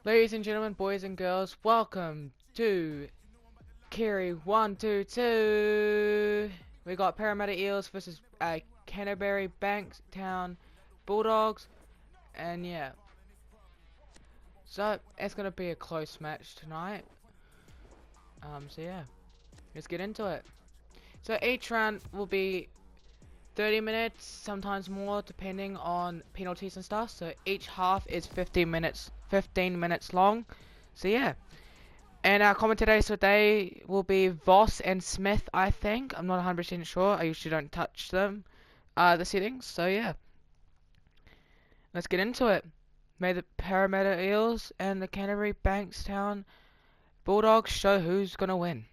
Ladies and gentlemen, boys and girls, welcome to Kerry 122. We got Parramatta Eels versus Canterbury Bankstown Bulldogs, and yeah, so it's gonna be a close match tonight. So yeah, let's get into it. So each round will be 30 minutes, sometimes more, depending on penalties and stuff. So each half is 15 minutes long. So yeah. And our commentators today will be Voss and Smith, I think. I'm not 100% sure. I usually don't touch them, the settings. So yeah, let's get into it. May the Parramatta Eels and the Canterbury Bankstown Bulldogs show who's gonna win.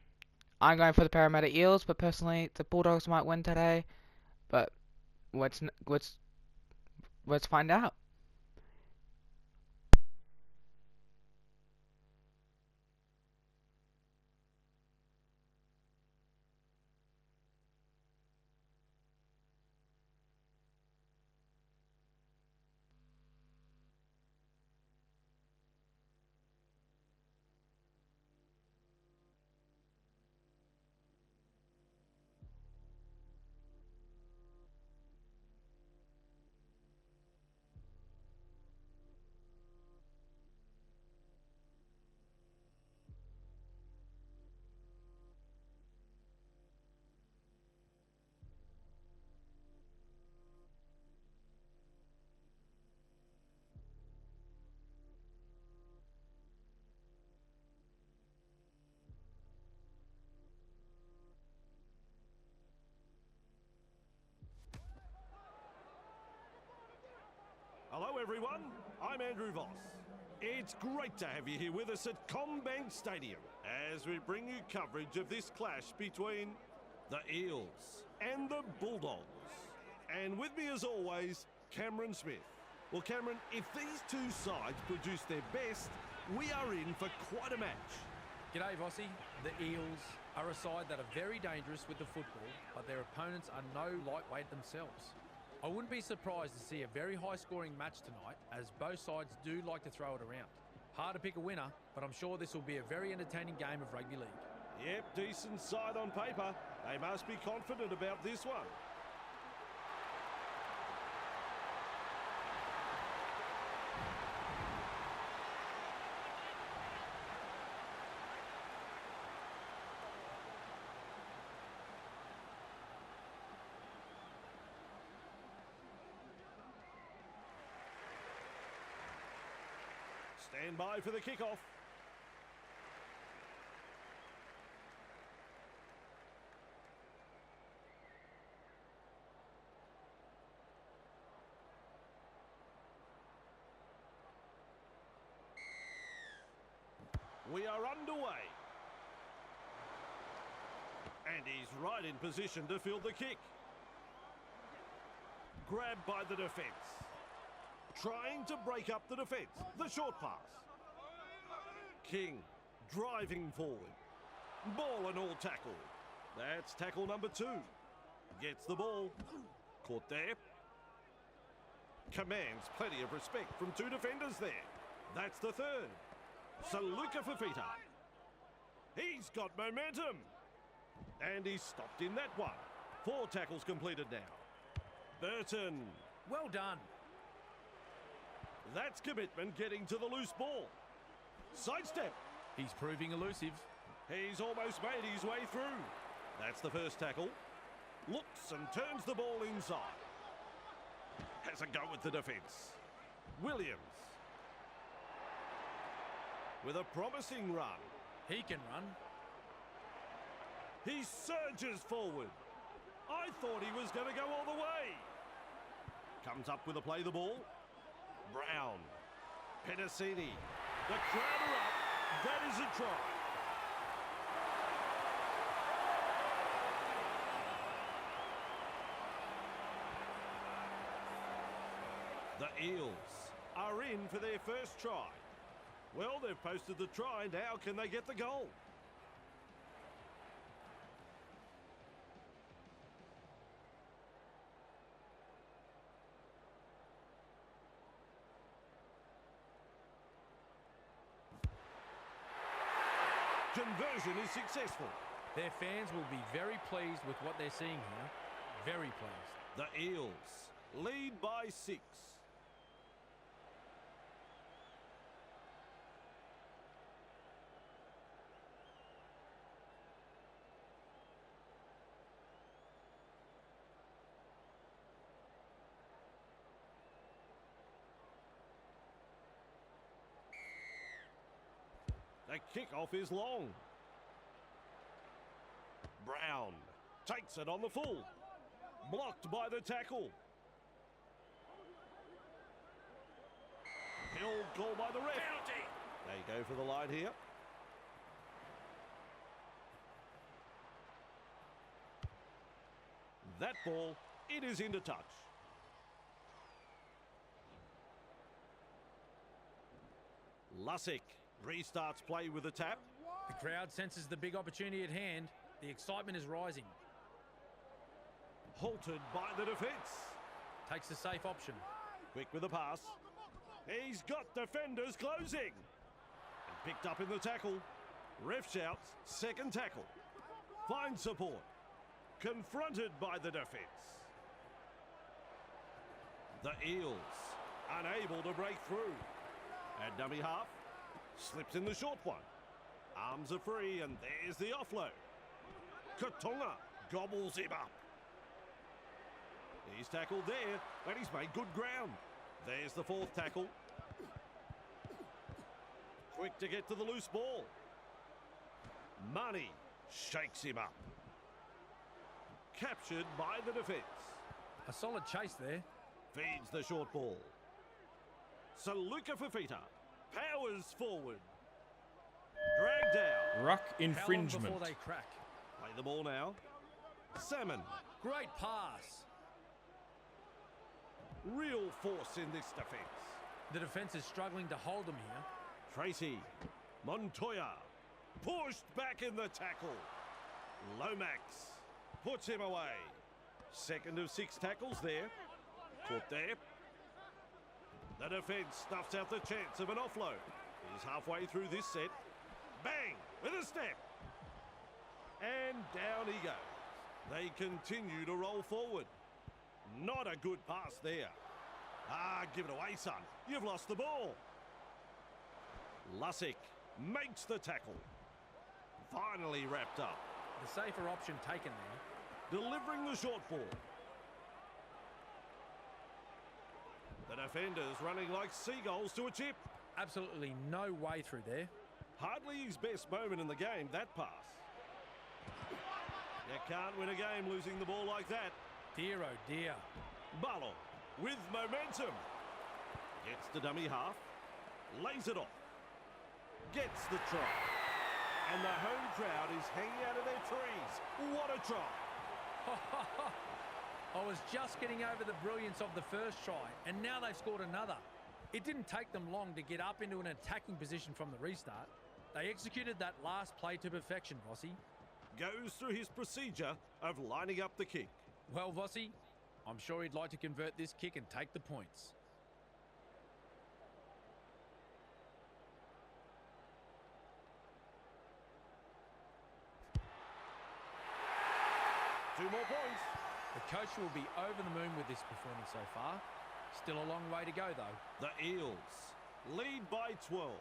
I'm going for the Parramatta Eels, but personally, the Bulldogs might win today. But let's find out. Hello everyone, I'm Andrew Voss. It's great to have you here with us at CommBank Stadium as we bring you coverage of this clash between the Eels and the Bulldogs. And with me as always, Cameron Smith. Well Cameron, if these two sides produce their best, we are in for quite a match. G'day Vossi. The Eels are a side that are very dangerous with the football, but their opponents are no lightweight themselves. I wouldn't be surprised to see a very high-scoring match tonight, as both sides do like to throw it around. Hard to pick a winner, but I'm sure this will be a very entertaining game of rugby league. Yep, decent side on paper. They must be confident about this one. Stand by for the kickoff. We are underway. And he's right in position to field the kick. Grabbed by the defence. Trying to break up the defence. The short pass. King driving forward. Ball and all tackle. That's tackle number 2. Gets the ball. Caught there. Commands plenty of respect from 2 defenders there. That's the third. Saluka Fafita. He's got momentum. And he's stopped in that one. 4 tackles completed now. Burton. Well done. That's commitment getting to the loose ball. Sidestep. He's proving elusive. He's almost made his way through. That's the first tackle. Looks and turns the ball inside. Has a go at the defence. Williams. With a promising run. He can run. He surges forward. I thought he was going to go all the way. Comes up with a play the ball. Brown. Pedicini. The crowd are up. That is a try. The Eels are in for their first try. Well, they've posted the try. Now can they get the goal? conversion is successful. Their fans will be very pleased with what they're seeing here. Very pleased. The Eels lead by 6. The kickoff is long. Brown takes it on the full. Blocked by the tackle. Held goal by the ref. They go for the line here. That ball, it is into touch. Lussick restarts play with a tap. The crowd senses the big opportunity at hand. The excitement is rising. Halted by the defence. Takes the safe option. Quick with the pass. He's got defenders closing. And picked up in the tackle. Ref shouts, second tackle. Finds support. Confronted by the defence. The Eels unable to break through. At dummy half. Slips in the short one. Arms are free and there's the offload. Katonga gobbles him up. He's tackled there, and he's made good ground. There's the fourth tackle. Quick to get to the loose ball. Money shakes him up. Captured by the defence. A solid chase there. Feeds the short ball. Saluka Fafita powers forward. Dragged down. Ruck How long infringement. before they crack? Play the ball now. Salmon. Great pass. Real force in this defence. The defence is struggling to hold them here. Tracy. Montoya. Pushed back in the tackle. Lomax puts him away. Second of 6 tackles there. Caught there. The defence snuffs out the chance of an offload. He's halfway through this set. Bang! With a step. And down he goes. They continue to roll forward. Not a good pass there. Ah, give it away, son. You've lost the ball. Lussick makes the tackle. Finally wrapped up. The safer option taken there. Delivering the short ball. The defenders running like seagulls to a chip. Absolutely no way through there. Hardly his best moment in the game, that pass. You can't win a game losing the ball like that. Dear oh dear. Barlow with momentum. Gets the dummy half. Lays it off. Gets the try. And the home crowd is hanging out of their trees. What a try. I was just getting over the brilliance of the first try, and now they've scored another. It didn't take them long to get up into an attacking position from the restart. They executed that last play to perfection, Vossi. Goes through his procedure of lining up the kick. Well, Vossi, I'm sure he'd like to convert this kick and take the points. Two more points. The coach will be over the moon with this performance so far. Still a long way to go, though. The Eels lead by 12.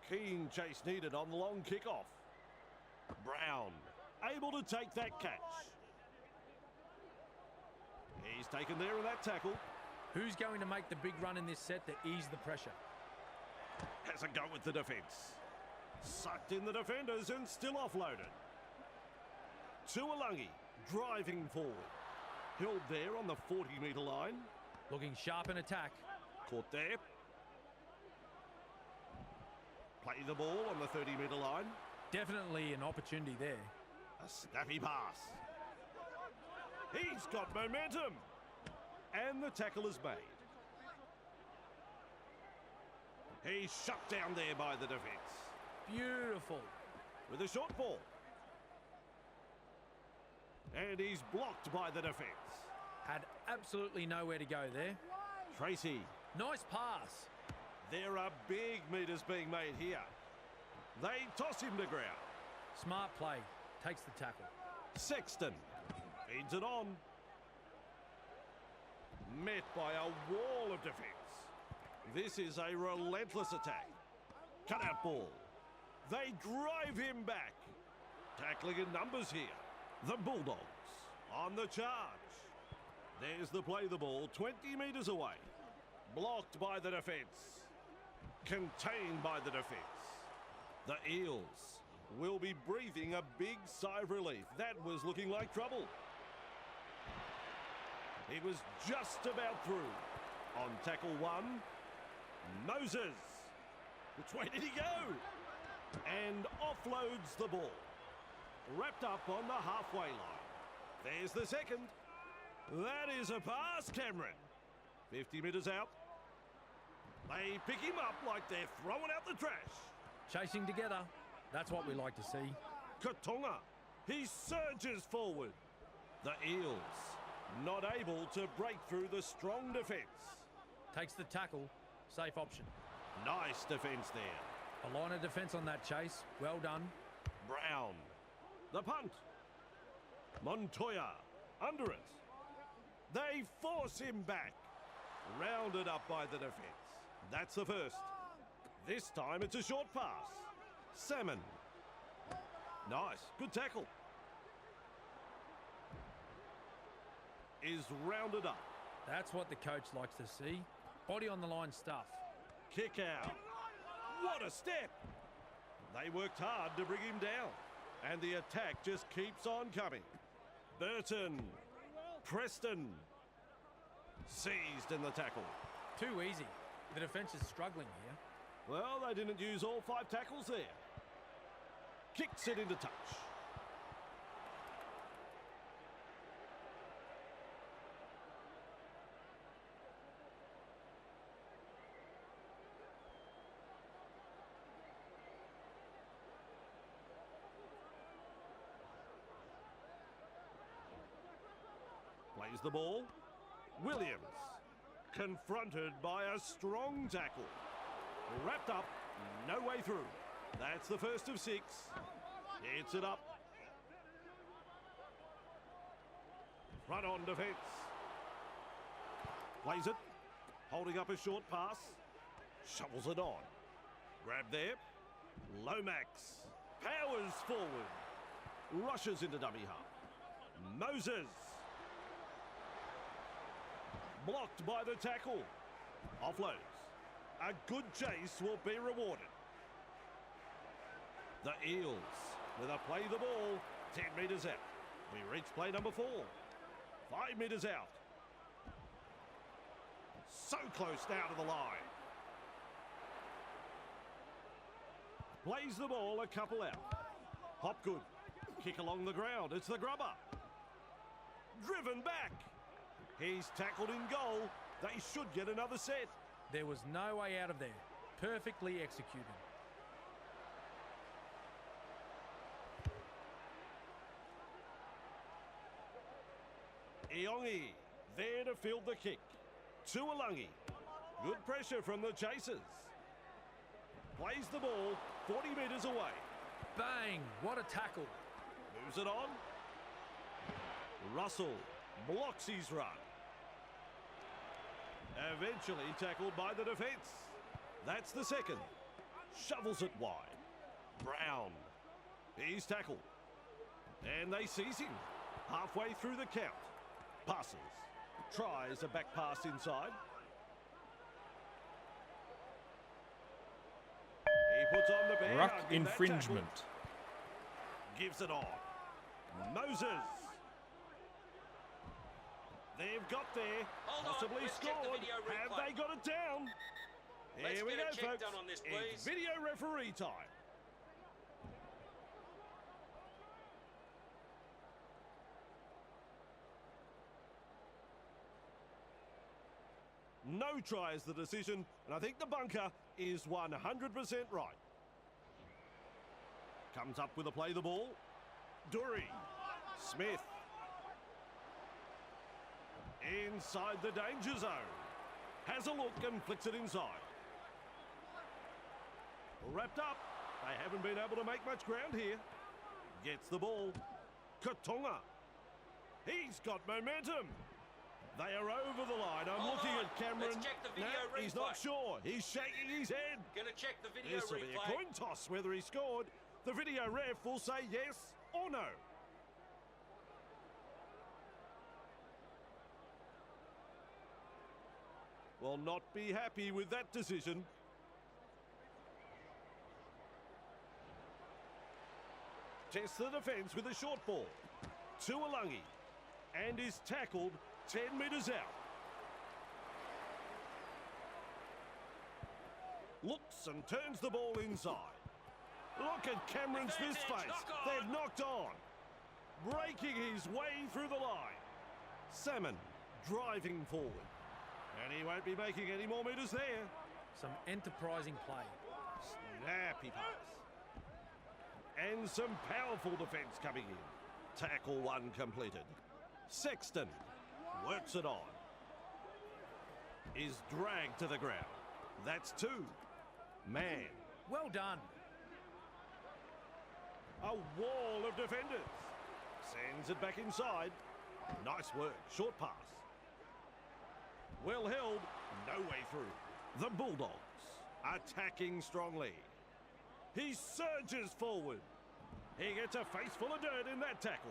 Keen chase needed on the long kickoff. Brown able to take that catch. He's taken there in that tackle. Who's going to make the big run in this set to ease the pressure? Has a go with the defence. Sucked in the defenders and still offloaded. Tuolangi driving forward. Held there on the 40-metre line. Looking sharp in attack. Caught there. Play the ball on the 30-metre line. Definitely an opportunity there. A snappy pass. He's got momentum. And the tackle is made. He's shut down there by the defence. Beautiful. with a short ball. And he's blocked by the defence. Had absolutely nowhere to go there. Tracy. Nice pass. There are big meters being made here. They toss him to ground. Smart play. Takes the tackle. Sexton feeds it on. Met by a wall of defence. This is a relentless attack. Cut out ball. They drive him back. Tackling in numbers here. The Bulldogs on the charge. There's the play the ball 20 metres away. Blocked by the defence. Contained by the defence. The Eels will be breathing a big sigh of relief. That was looking like trouble. He was just about through. On tackle one, Moses. Which way did he go? And offloads the ball. Wrapped up on the halfway line. There's the second. That is a pass, Cameron. 50 metres out. They pick him up like they're throwing out the trash. Chasing together. That's what we like to see. Katonga. He surges forward. The Eels not able to break through the strong defence. Takes the tackle. Safe option. Nice defence there. A line of defence on that chase. Well done. Brown. The punt. Montoya. Under it. They force him back. Rounded up by the defence. That's the first. This time it's a short pass. Salmon. Nice. Good tackle. Is rounded up. That's what the coach likes to see. Body on the line stuff. Kick out. What a step. They worked hard to bring him down. And the attack just keeps on coming. Burton. Preston. Seized in the tackle. Too easy. The defence is struggling here. Well, they didn't use all 5 tackles there. Kicks it into touch. Plays the ball. Williams. Confronted by a strong tackle. Wrapped up. No way through. That's the first of 6. Hits it up. Front on defence. Plays it. Holding up a short pass. Shovels it on. Grab there. Lomax. Powers forward. Rushes into dummy half. Moses. Blocked by the tackle. Offloads. A good chase will be rewarded. The Eels with a play the ball 10 metres out. We reach play number 4. 5 metres out. So close now to the line. Plays the ball a couple out. Hopgood. Kick along the ground. It's the grubber. Driven back. He's tackled in goal. They should get another set. There was no way out of there. Perfectly executed. Iongi there to field the kick. Tuolangi. Good pressure from the chasers. Plays the ball 40 metres away. Bang! What a tackle. Moves it on. Russell blocks his run. Eventually tackled by the defence. That's the second. Shovels it wide. Brown. He's tackled. And they seize him. Halfway through the count. Passes. Tries a back pass inside. He puts on the bear. Ruck infringement. Gives it on. Moses. They've got there. Possibly scored. Have they got it down? Here we go, folks. It's video referee time. No try is the decision, and I think the bunker is 100% right. Comes up with a play the ball. Dury. Smith. Inside the danger zone. Has a look and flicks it inside. Wrapped up. They haven't been able to make much ground here. Gets the ball. Katonga. He's got momentum. They are over the line. I'm looking at Cameron. Let's check the video No, he's not replay. sure. He's shaking his head. Gonna check the video This will be a replay. coin toss whether he scored. The video ref will say yes or no. Will not be happy with that decision. Tests the defence with a short ball. Tuolangi. And is tackled 10 metres out. Looks and turns the ball inside. Look at Cameron Smith's face. Knock on. They've knocked on. Breaking his way through the line. Salmon driving forward. And he won't be making any more metres there. Some enterprising play. Snappy pass. And some powerful defence coming in. Tackle one completed. Sexton works it on. Is dragged to the ground. That's two. Man. Well done. A wall of defenders. Sends it back inside. Nice work. Short pass. Well held. No way through. The Bulldogs attacking strongly. He surges forward. He gets a face full of dirt in that tackle.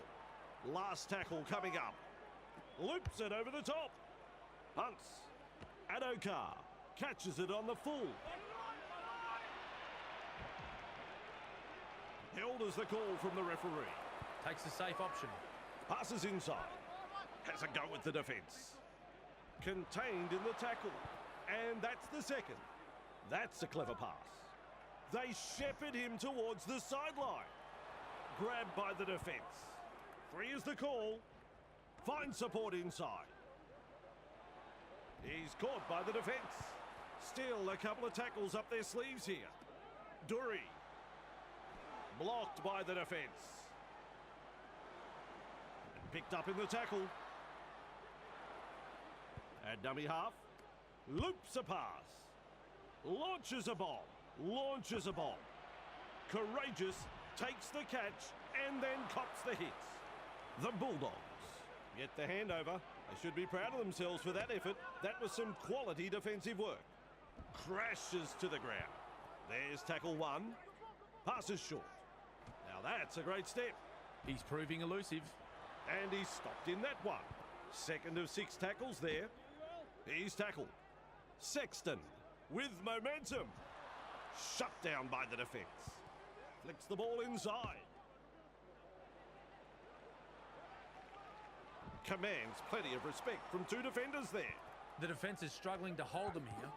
Last tackle coming up. Loops it over the top. Hunts. Adokar catches it on the full. Held as the call from the referee. Takes the safe option. Passes inside. Has a go at the defence. Contained in the tackle. And that's the second. That's a clever pass. They shepherd him towards the sideline. Grabbed by the defence. 3 is the call. Finds support inside. He's caught by the defence. Still a couple of tackles up their sleeves here. Dury. Blocked by the defence. Picked up in the tackle. At dummy half. Loops a pass. Launches a bomb. Launches a bomb. Courageous takes the catch and then cops the hits. The Bulldogs get the handover. They should be proud of themselves for that effort. That was some quality defensive work. Crashes to the ground. There's tackle one. Passes short. Now that's a great step. He's proving elusive. And he's stopped in that one. Second of 6 tackles there. He's tackled. Sexton with momentum. Shut down by the defence. Flicks the ball inside. Commands plenty of respect from 2 defenders there. The defence is struggling to hold them here.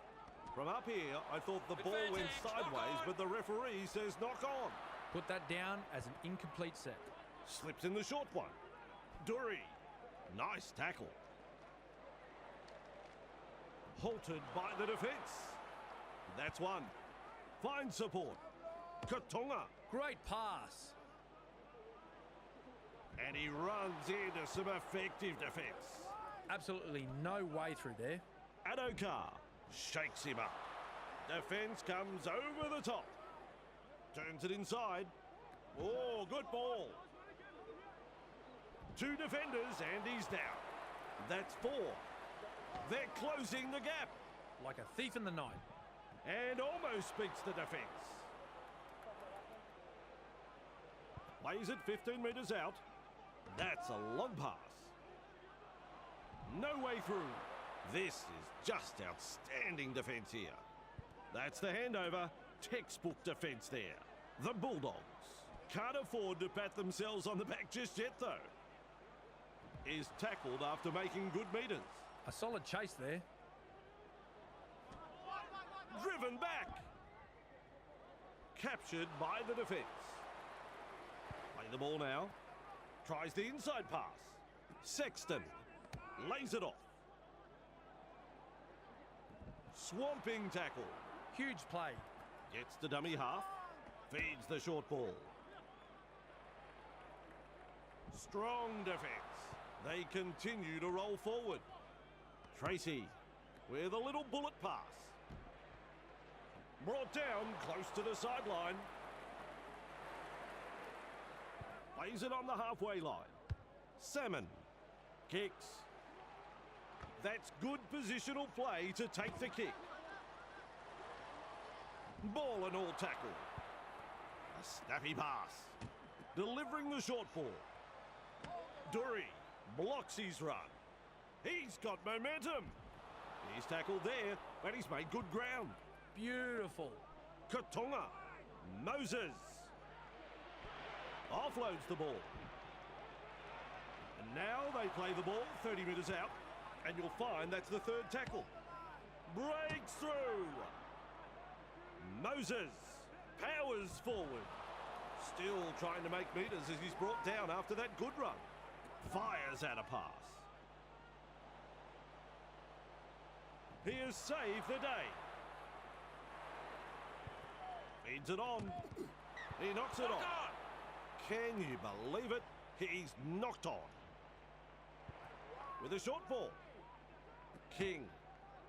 From up here, I thought the ball went Advantage, knock sideways, on. but the referee says knock on. Put that down as an incomplete set. Slips in the short one. Dury. Nice tackle. Halted by the defence. That's one. Finds support. Katonga. Great pass. And he runs into some effective defence. Absolutely no way through there. Adokar shakes him up. Defence comes over the top. Turns it inside. Oh, good ball. 2 defenders and he's down. That's 4. They're closing the gap. Like a thief in the night. And almost beats the defence. Plays it 15 metres out. That's a long pass. No way through. This is just outstanding defence here. That's the handover. Textbook defence there. The Bulldogs can't afford to pat themselves on the back just yet though. Is tackled after making good metres. A solid chase there. Driven back. Captured by the defence. Play the ball now. Tries the inside pass. Sexton lays it off. Swamping tackle. Huge play. Gets the dummy half. Feeds the short ball. Strong defence. They continue to roll forward. Tracy with a little bullet pass. Brought down close to the sideline. Plays it on the halfway line. Salmon kicks. That's good positional play to take the kick. Ball and all tackle. A snappy pass. Delivering the short ball. Dury blocks his run. He's got momentum. He's tackled there, but he's made good ground. Beautiful. Katonga. Moses. Offloads the ball. And now they play the ball 30 metres out, and you'll find that's the third tackle. Breaks through. Moses powers forward. Still trying to make metres as he's brought down after that good run. Fires out a pass. He has saved the day. Feeds it on. He knocks it on. Can you believe it? He's knocked on. With a short ball. King.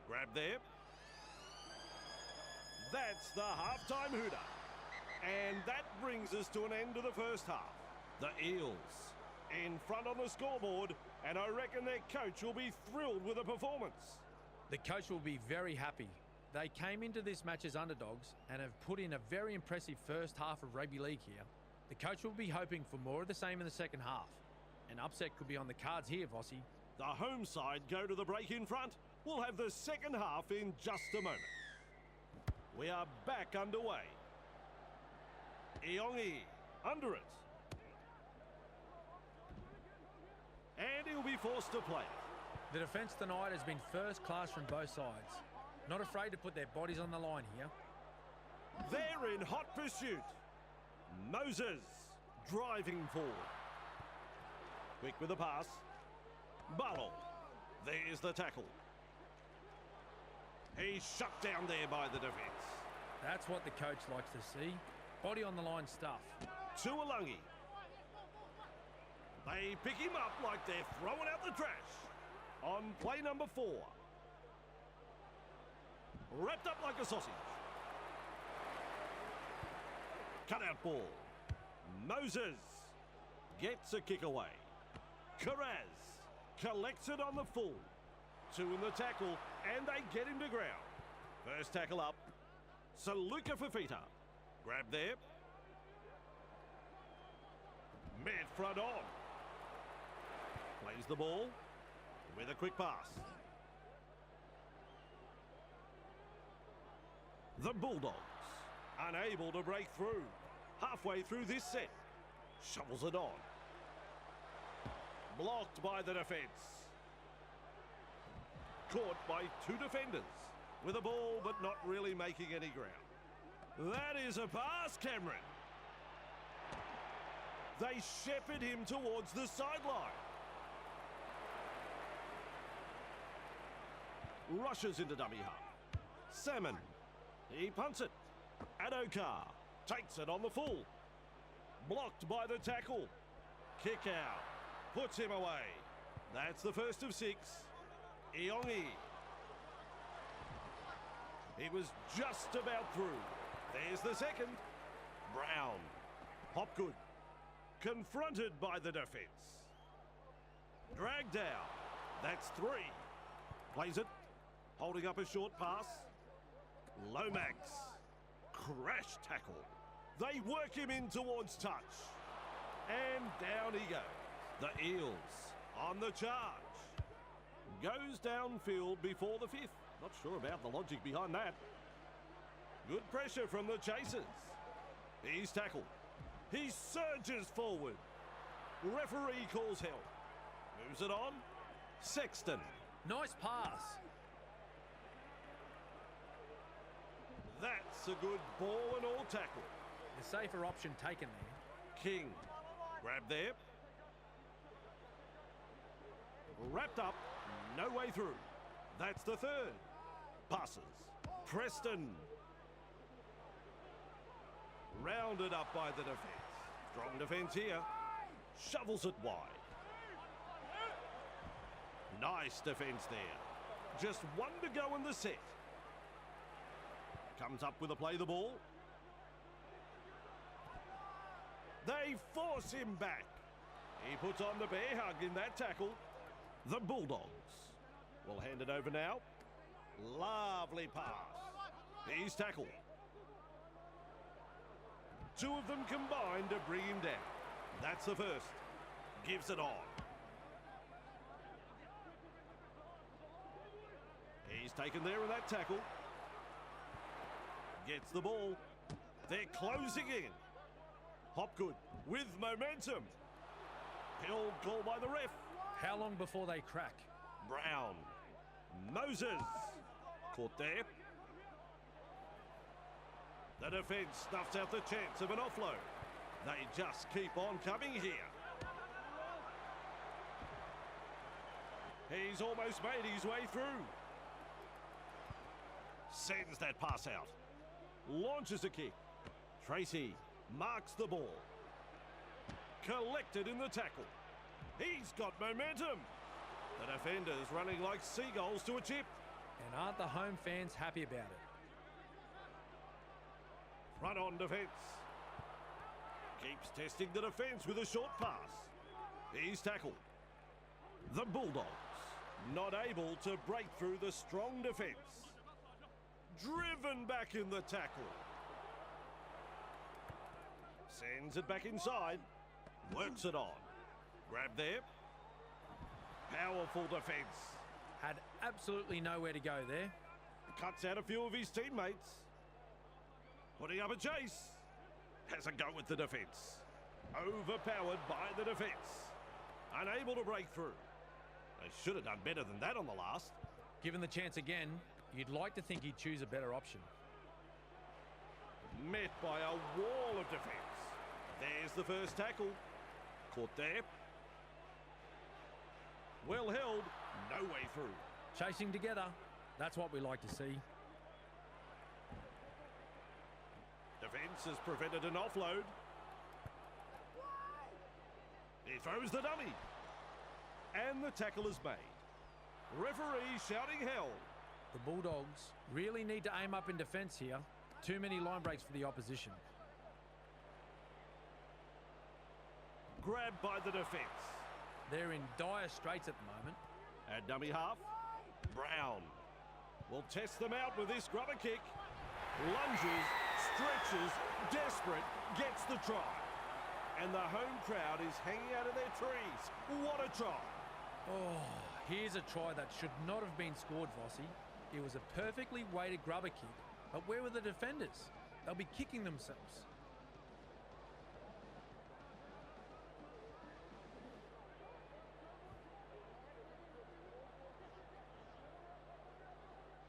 Grab there. That's the halftime hooter. And that brings us to an end to the first half. The Eels in front on the scoreboard, and I reckon their coach will be thrilled with the performance. The coach will be very happy. They came into this match as underdogs and have put in a very impressive first half of rugby league here. The coach will be hoping for more of the same in the second half. An upset could be on the cards here, Vossi. The home side go to the break in front. We'll have the second half in just a moment. We are back underway. Iongi under it. And he'll be forced to play. The defence tonight has been first class from both sides. Not afraid to put their bodies on the line here. They're in hot pursuit. Moses driving forward. Quick with the pass. Barlow. There's the tackle. He's shut down there by the defence. That's what the coach likes to see. Body on the line stuff. Tuolangi. They pick him up like they're throwing out the trash. On play number 4. Wrapped up like a sausage. Cutout ball. Moses gets a kick away. Carraz collects it on the full. 2 in the tackle, and they get him to ground. First tackle up. Saluka Fafita. Grab there. Mid front on. Plays the ball with a quick pass. The Bulldogs unable to break through. Halfway through this set. Shovels it on. Blocked by the defence. Caught by 2 defenders. With a ball but not really making any ground. That is a pass, Cameron. They shepherd him towards the sideline. Rushes into dummy half. Salmon. He punts it. Adokar takes it on the full. Blocked by the tackle. Kick out. Puts him away. That's the first of 6. Iongi. He was just about through. There's the second. Brown. Hopgood. Confronted by the defence. Dragged out. That's 3. Plays it. Holding up a short pass. Lomax. Crash tackle. They work him in towards touch. And down he goes. The Eels on the charge. Goes downfield before the 5th. Not sure about the logic behind that. Good pressure from the chasers. He's tackled. He surges forward. Referee calls help. Moves it on. Sexton. Nice pass. That's a good ball and all tackle. The safer option taken there. King. Grab there. Wrapped up. No way through. That's the 3rd. Passes. Preston. Rounded up by the defence. Strong defence here. Shovels it wide. Nice defence there. Just one to go in the set. Comes up with a play the ball. They force him back. He puts on the bear hug in that tackle. The Bulldogs will hand it over now. Lovely pass. He's tackled. Two of them combined to bring him down. That's the first. Gives it on. He's taken there in that tackle. Gets the ball. They're closing in. Hopgood with momentum. Pill called by the ref. How long before they crack? Brown. Moses. Caught there. The defence snuffs out the chance of an offload. They just keep on coming here. He's almost made his way through. Sends that pass out. Launches a kick. Tracy marks the ball. Collected in the tackle. He's got momentum. The defenders running like seagulls to a chip. And aren't the home fans happy about it? Front on defence. Keeps testing the defence with a short pass. He's tackled. The Bulldogs not able to break through the strong defence. Driven back in the tackle. Sends it back inside. Works it on. Grab there. Powerful defence. Had absolutely nowhere to go there. Cuts out a few of his teammates. Putting up a chase. Has a go with the defence. Overpowered by the defence. Unable to break through. They should have done better than that on the last. Given the chance again, you'd like to think he'd choose a better option. Met by a wall of defence. There's the first tackle. Caught there. Well held. No way through. Chasing together. That's what we like to see. Defence has prevented an offload. He throws the dummy. And the tackle is made. Referee shouting hell. The Bulldogs really need to aim up in defence here. Too many line breaks for the opposition. Grabbed by the defence. They're in dire straits at the moment. At dummy half, Brown will test them out with this grubber kick. Lunges, stretches, desperate, gets the try. And the home crowd is hanging out of their trees. What a try. Oh, here's a try that should not have been scored, Vossi. It was a perfectly weighted grubber kick, but where were the defenders? They'll be kicking themselves.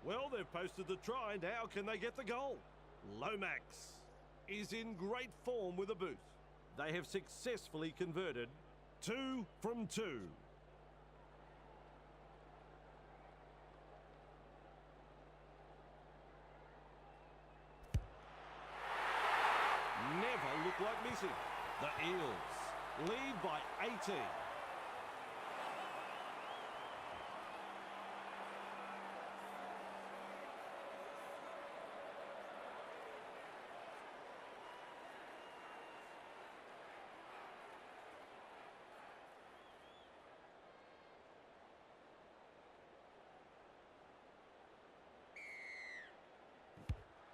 Well, they've posted the try. Now can they get the goal? Lomax is in great form with a boot. They have successfully converted 2 from 2. Never look like missing. The Eels lead by 18.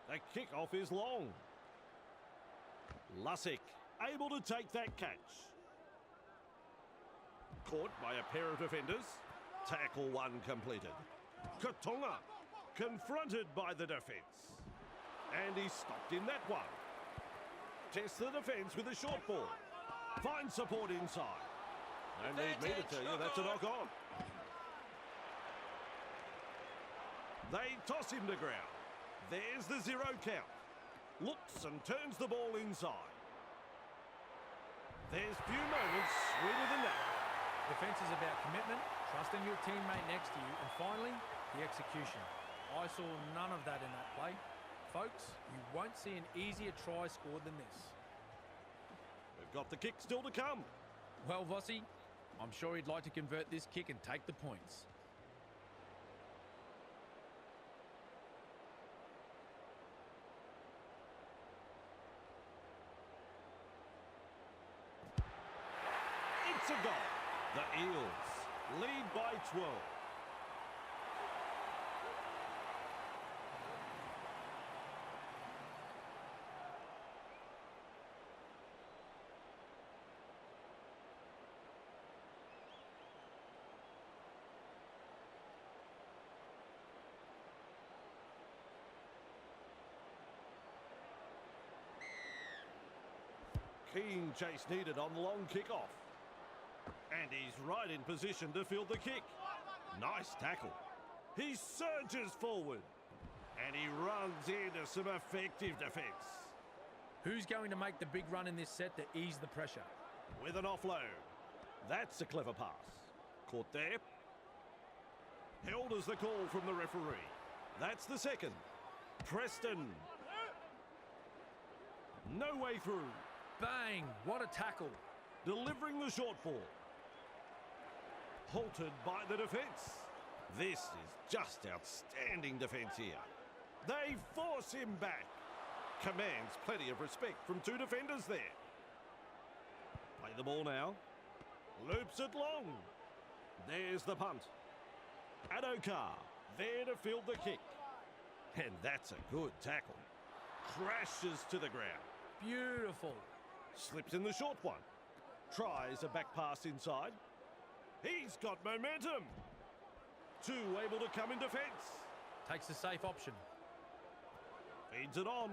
The kick-off is long. Lussick able to take that catch. Caught by a pair of defenders. Tackle 1 completed. Katonga confronted by the defence. And he stopped in that one. Tests the defence with a short ball. Finds support inside. No need me to tell you that's a knock on. They toss him to ground. There's the 0 count. Looks and turns the ball inside. There's few moments sweeter than that. Defence is about commitment, trusting your teammate next to you, and finally, the execution. I saw none of that in that play. Folks, you won't see an easier try scored than this. We've got the kick still to come. Well, Vossi, I'm sure he'd like to convert this kick and take the points. It's a goal. The Eels lead by 12. Keen chase needed on the long kick-off. And he's right in position to field the kick. Nice tackle. He surges forward. And he runs into some effective defence. Who's going to make the big run in this set to ease the pressure? With an offload. That's a clever pass. Caught there. Held as the call from the referee. That's the second. Preston. No way through. Bang! What a tackle. Delivering the short ball. Halted by the defence. This is just outstanding defence here. They force him back. Commands plenty of respect from two defenders there. Play the ball now. Loops it long. There's the punt. Adokar there to field the kick. And that's a good tackle. Crashes to the ground. Beautiful. Slips in the short one. Tries a back pass inside. He's got momentum. Two able to come in defence. Takes a safe option. Feeds it on.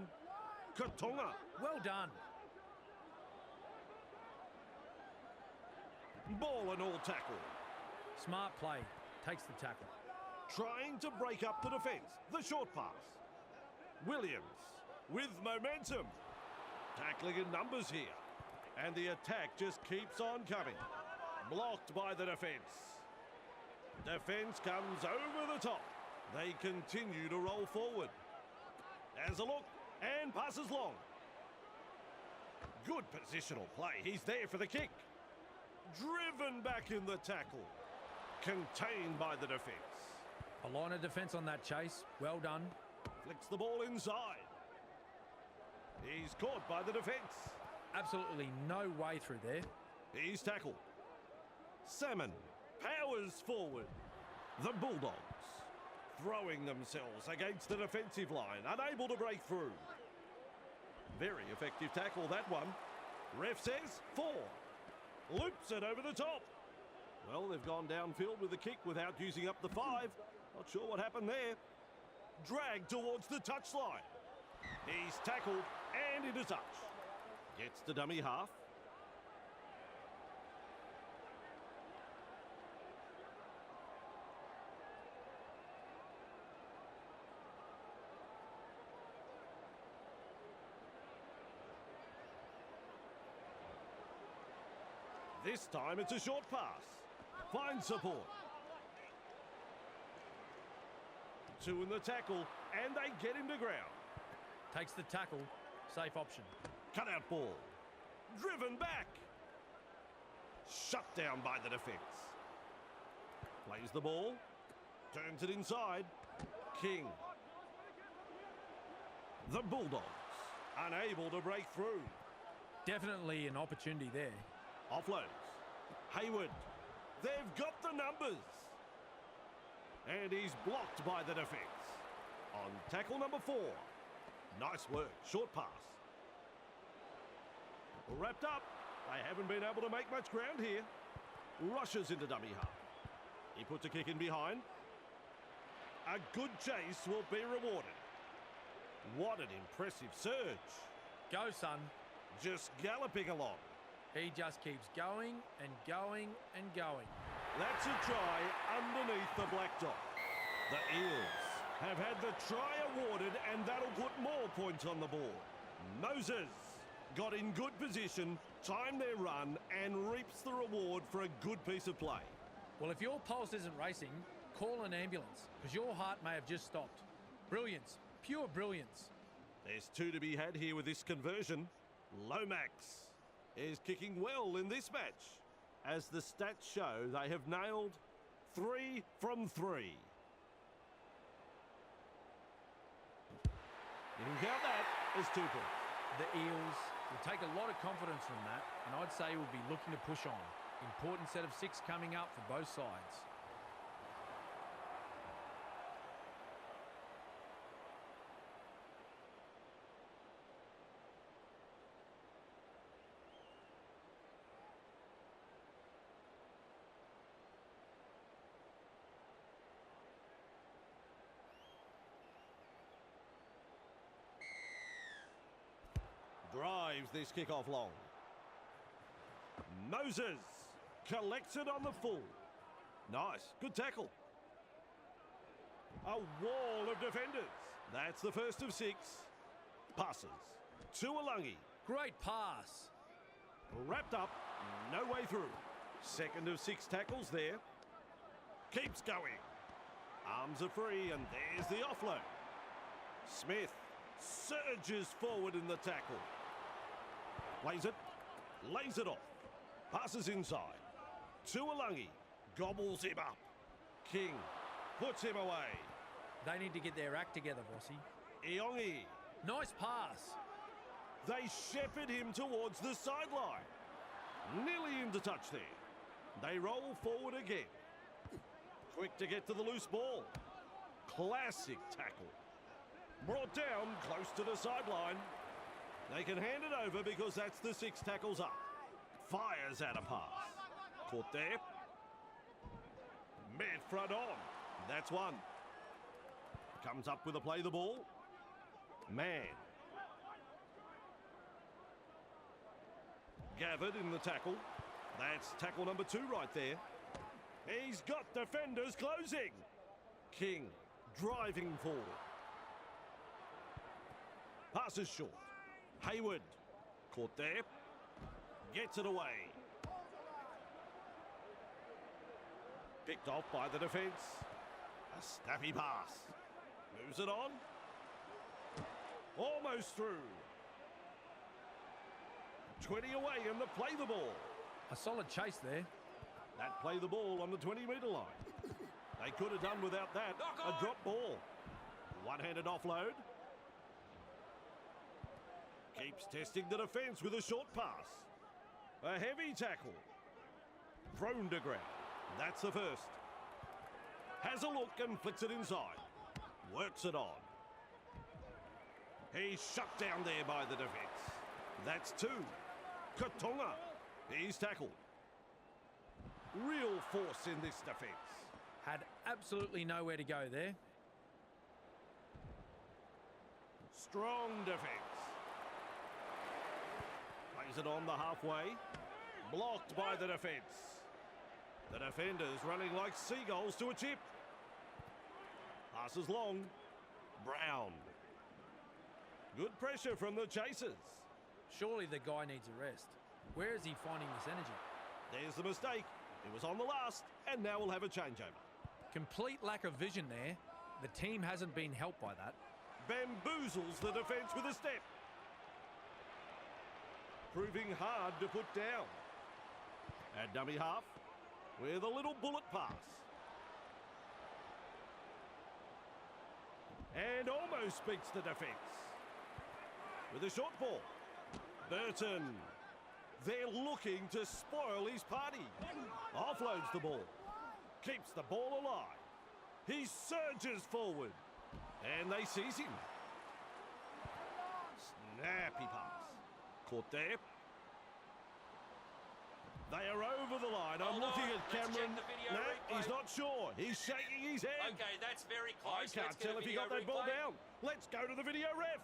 Katonga. Well done. Ball and all tackle. Smart play. Takes the tackle. Trying to break up the defence. The short pass. Williams with momentum. Tackling in numbers here. And the attack just keeps on coming. Blocked by the defence. Defence comes over the top. They continue to roll forward. Has a look and passes long. Good positional play. He's there for the kick. Driven back in the tackle. Contained by the defence. A line of defence on that chase. Well done. Flicks the ball inside. He's caught by the defence. Absolutely no way through there. He's tackled. Salmon powers forward. The Bulldogs throwing themselves against the defensive line, unable to break through. Very effective tackle, that one. Ref says 4. Loops it over the top. Well, they've gone downfield with the kick without using up the 5. Not sure what happened there. Dragged towards the touchline. He's tackled and into touch. Gets the dummy half. This time it's a short pass. Finds support. 2 in the tackle, and they get him to ground. Takes the tackle. Safe option. Cut out ball. Driven back. Shut down by the defence. Plays the ball. Turns it inside. King. The Bulldogs unable to break through. Definitely an opportunity there. Offloads. Hayward. They've got the numbers. And he's blocked by the defence. On tackle number 4. Nice work. Short pass. Wrapped up. They haven't been able to make much ground here. Rushes into dummy half. He puts a kick in behind. A good chase will be rewarded. What an impressive surge. Go, son. Just galloping along. He just keeps going and going and going. That's a try underneath the black dot. The Eels have had the try awarded, and that'll put more points on the board. Moses got in good position, timed their run, and reaps the reward for a good piece of play. Well, if your pulse isn't racing, call an ambulance, because your heart may have just stopped. Brilliance. Pure brilliance. There's 2 to be had here with this conversion. Lomax is kicking well in this match. as the stats show they have nailed 3 from 3. You can count that as 2 points. The Eels will take a lot of confidence from that, and I'd say will be looking to push on. Important set of 6 coming up for both sides. Drives this kickoff long. Moses collects it on the full. Nice, good tackle. A wall of defenders. That's the first of 6. Passes to Alungi. Great pass. Wrapped up, no way through. Second of 6 tackles there. Keeps going. Arms are free, and there's the offload. Smith surges forward in the tackle. Plays it, lays it off. Passes inside. To Alungi. Gobbles him up. King puts him away. They need to get their act together, Vossi. Iongi. Nice pass. They shepherd him towards the sideline. Nearly into touch there. They roll forward again. Quick to get to the loose ball. Classic tackle. Brought down close to the sideline. They can hand it over because that's the 6 tackles up. Fires out a pass. Caught there. Mid front on. That's 1. Comes up with a play the ball. Man. Gathered in the tackle. That's tackle number 2 right there. He's got defenders closing. King driving forward. Passes short. Hayward. Caught there. Gets it away. Picked off by the defence. A snappy pass. Moves it on. Almost through. 20 away and the play the ball. A solid chase there. That play the ball on the 20-metre line. They could have done without that. A drop ball. One-handed offload. Keeps testing the defence with a short pass. A heavy tackle. Thrown to ground. That's the first. Has a look and flicks it inside. Works it on. He's shut down there by the defence. That's 2. Katonga. He's tackled. Real force in this defence. Had absolutely nowhere to go there. Strong defence. Plays it on the halfway. Blocked by the defence. The defenders running like seagulls to a chip. Passes long. Brown. Good pressure from the chasers. Surely the guy needs a rest. Where is he finding this energy? There's the mistake. It was on the last, and now we'll have a changeover. Complete lack of vision there. The team hasn't been helped by that. Bamboozles the defence with a step. Proving hard to put down. At dummy half, with a little bullet pass. And almost beats the defence. With a short ball. Burton. They're looking to spoil his party. Offloads the ball. Keeps the ball alive. He surges forward. And they seize him. Snappy pass. Caught there. They are over the line. I'm looking at Cameron. No, he's not sure. He's shaking his head. Okay, that's very I close. can't tell if he got that ball down. Let's go to the video ref.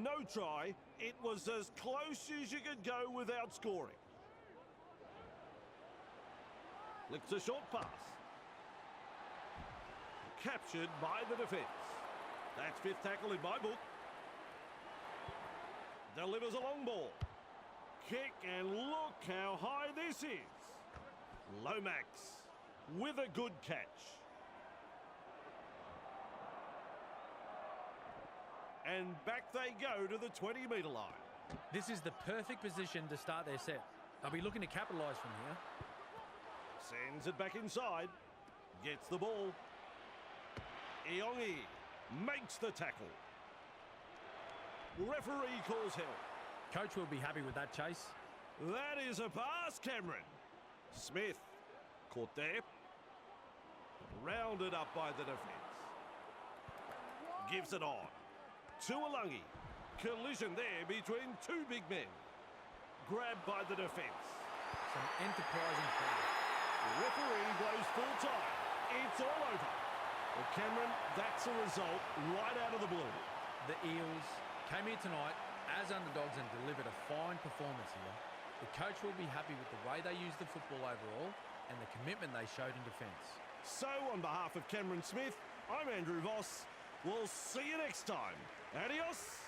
No try. It was as close as you could go without scoring. Flicks a short pass. Captured by the defence. That's 5th tackle in my book. Delivers a long ball. Kick, and look how high this is. Lomax with a good catch. And back they go to the 20-metre line. This is the perfect position to start their set. They'll be looking to capitalise from here. Sends it back inside. Gets the ball. Iongi makes the tackle. Referee calls held. Coach will be happy with that chase. That is a pass, Cameron. Smith caught there. Rounded up by the defence. Gives it on. To Alungi. Collision there between two big men. Grabbed by the defence. Some enterprising play. Referee blows full time. It's all over. Well, Cameron, that's a result right out of the blue. The Eels came here tonight as underdogs and delivered a fine performance here. The coach will be happy with the way they used the football overall and the commitment they showed in defence. So, on behalf of Cameron Smith, I'm Andrew Voss. We'll see you next time. Adios.